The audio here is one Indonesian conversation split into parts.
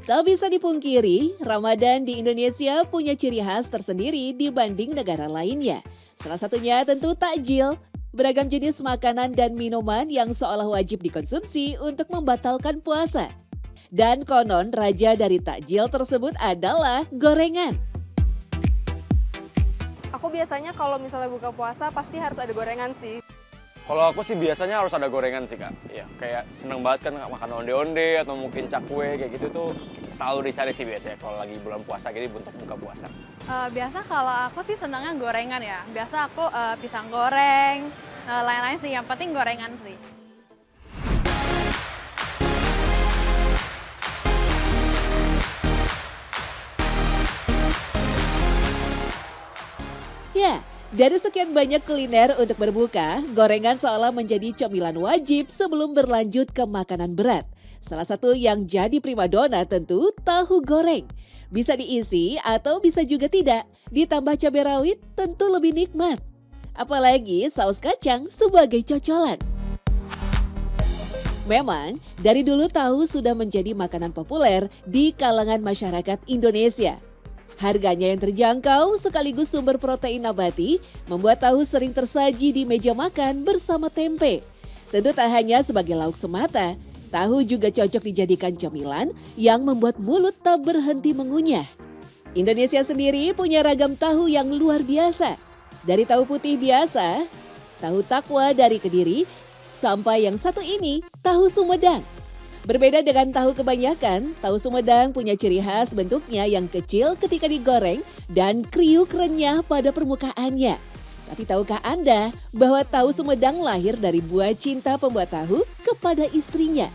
Tak bisa dipungkiri, Ramadan di Indonesia punya ciri khas tersendiri dibanding negara lainnya. Salah satunya tentu takjil, beragam jenis makanan dan minuman yang seolah wajib dikonsumsi untuk membatalkan puasa. Dan konon raja dari takjil tersebut adalah gorengan. Aku biasanya kalau misalnya buka puasa pasti harus ada gorengan sih. Kalau aku sih biasanya harus ada gorengan sih Kak. Ya, kayak seneng banget kan makan onde-onde atau mungkin cakwe kayak gitu tuh selalu dicari sih biasanya kalau lagi bulan puasa gitu untuk buka puasa. Biasa kalau aku sih senangnya gorengan ya. Biasa aku pisang goreng, lain-lain sih. Yang penting gorengan sih. Ya, dari sekian banyak kuliner untuk berbuka, gorengan seolah menjadi cemilan wajib sebelum berlanjut ke makanan berat. Salah satu yang jadi primadona tentu tahu goreng. Bisa diisi atau bisa juga tidak, ditambah cabai rawit tentu lebih nikmat. Apalagi saus kacang sebagai cocolan. Memang, dari dulu tahu sudah menjadi makanan populer di kalangan masyarakat Indonesia. Harganya yang terjangkau sekaligus sumber protein nabati membuat tahu sering tersaji di meja makan bersama tempe. Tentu tak hanya sebagai lauk semata, tahu juga cocok dijadikan camilan yang membuat mulut tak berhenti mengunyah. Indonesia sendiri punya ragam tahu yang luar biasa. Dari tahu putih biasa, tahu takwa dari Kediri, sampai yang satu ini, tahu Sumedang. Berbeda dengan tahu kebanyakan, tahu Sumedang punya ciri khas bentuknya yang kecil ketika digoreng dan kriuk renyah pada permukaannya. Tapi tahukah Anda bahwa tahu Sumedang lahir dari buah cinta pembuat tahu kepada istrinya?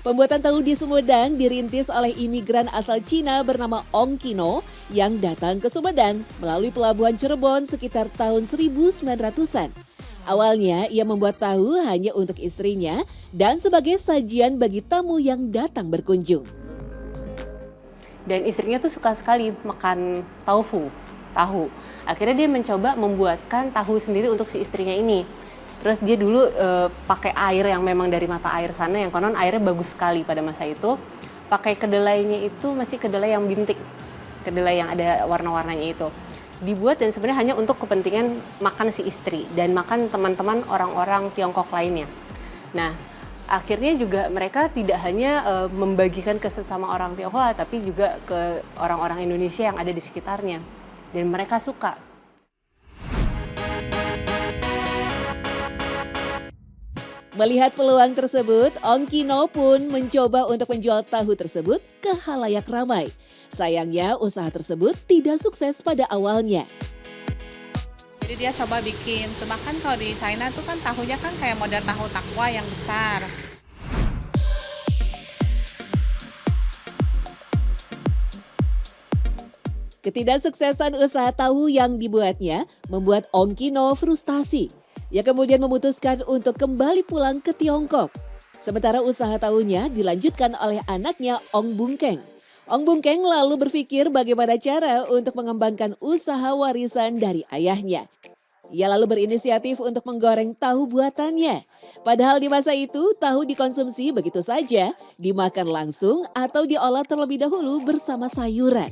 Pembuatan tahu di Sumedang dirintis oleh imigran asal Cina bernama Ong Kino yang datang ke Sumedang melalui pelabuhan Cirebon sekitar tahun 1900-an. Awalnya ia membuat tahu hanya untuk istrinya dan sebagai sajian bagi tamu yang datang berkunjung. Dan istrinya tuh suka sekali makan tahu. Akhirnya dia mencoba membuatkan tahu sendiri untuk si istrinya ini. Terus dia dulu pakai air yang memang dari mata air sana yang konon airnya bagus sekali pada masa itu. Pakai kedelainya itu masih kedelai yang bintik, kedelai yang ada warna-warnanya itu. Dibuat dan sebenarnya hanya untuk kepentingan makan si istri dan makan teman-teman orang-orang Tiongkok lainnya. Nah, akhirnya juga mereka tidak hanya membagikan ke sesama orang Tionghoa, tapi juga ke orang-orang Indonesia yang ada di sekitarnya. Dan mereka suka. Melihat peluang tersebut, Ong Kino pun mencoba untuk menjual tahu tersebut ke khalayak ramai. Sayangnya usaha tersebut tidak sukses pada awalnya. Jadi dia coba bikin, cuma kan kalau di China tuh kan tahunya kan kayak model tahu takwa yang besar. Ketidaksuksesan usaha tahu yang dibuatnya membuat Ong Kino frustasi. Ia kemudian memutuskan untuk kembali pulang ke Tiongkok. Sementara usaha tahunya dilanjutkan oleh anaknya Ong Bungkeng. Ong Bungkeng lalu berpikir bagaimana cara untuk mengembangkan usaha warisan dari ayahnya. Ia lalu berinisiatif untuk menggoreng tahu buatannya. Padahal di masa itu tahu dikonsumsi begitu saja, dimakan langsung atau diolah terlebih dahulu bersama sayuran.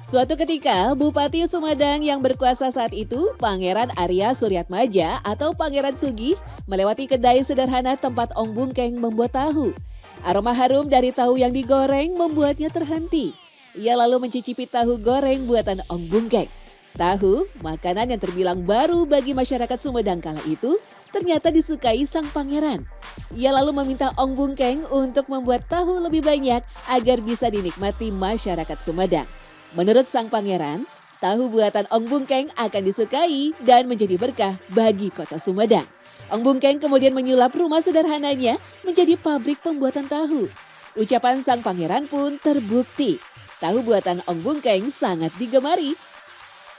Suatu ketika, Bupati Sumedang yang berkuasa saat itu, Pangeran Arya Suryatmaja atau Pangeran Sugih, melewati kedai sederhana tempat Ong Bungkeng membuat tahu. Aroma harum dari tahu yang digoreng membuatnya terhenti. Ia lalu mencicipi tahu goreng buatan Ong Bungkeng. Tahu, makanan yang terbilang baru bagi masyarakat Sumedang kala itu, ternyata disukai sang pangeran. Ia lalu meminta Ong Bungkeng untuk membuat tahu lebih banyak agar bisa dinikmati masyarakat Sumedang. Menurut sang pangeran, tahu buatan Ong Bungkeng akan disukai dan menjadi berkah bagi kota Sumedang. Ong Bungkeng kemudian menyulap rumah sederhananya menjadi pabrik pembuatan tahu. Ucapan sang pangeran pun terbukti. Tahu buatan Ong Bungkeng sangat digemari.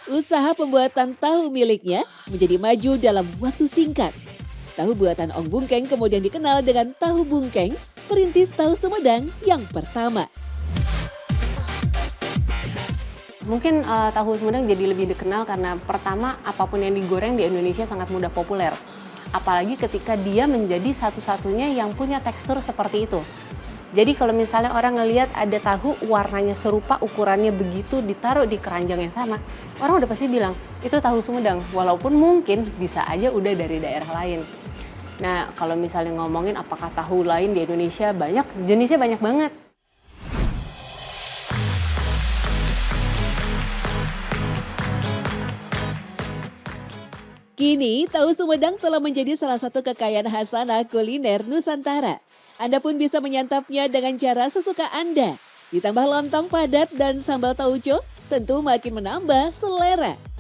Usaha pembuatan tahu miliknya menjadi maju dalam waktu singkat. Tahu buatan Ong Bungkeng kemudian dikenal dengan Tahu Bungkeng, perintis tahu Sumedang yang pertama. Mungkin tahu Sumedang jadi lebih dikenal karena pertama apapun yang digoreng di Indonesia sangat mudah populer. Apalagi ketika dia menjadi satu-satunya yang punya tekstur seperti itu. Jadi kalau misalnya orang ngelihat ada tahu warnanya serupa, ukurannya begitu, ditaruh di keranjang yang sama, orang udah pasti bilang itu tahu Sumedang, walaupun mungkin bisa aja udah dari daerah lain. Nah, kalau misalnya ngomongin apakah tahu lain di Indonesia banyak, jenisnya banyak banget. Kini, tahu Sumedang telah menjadi salah satu kekayaan khasana kuliner Nusantara. Anda pun bisa menyantapnya dengan cara sesuka Anda. Ditambah lontong padat dan sambal tauco, tentu makin menambah selera.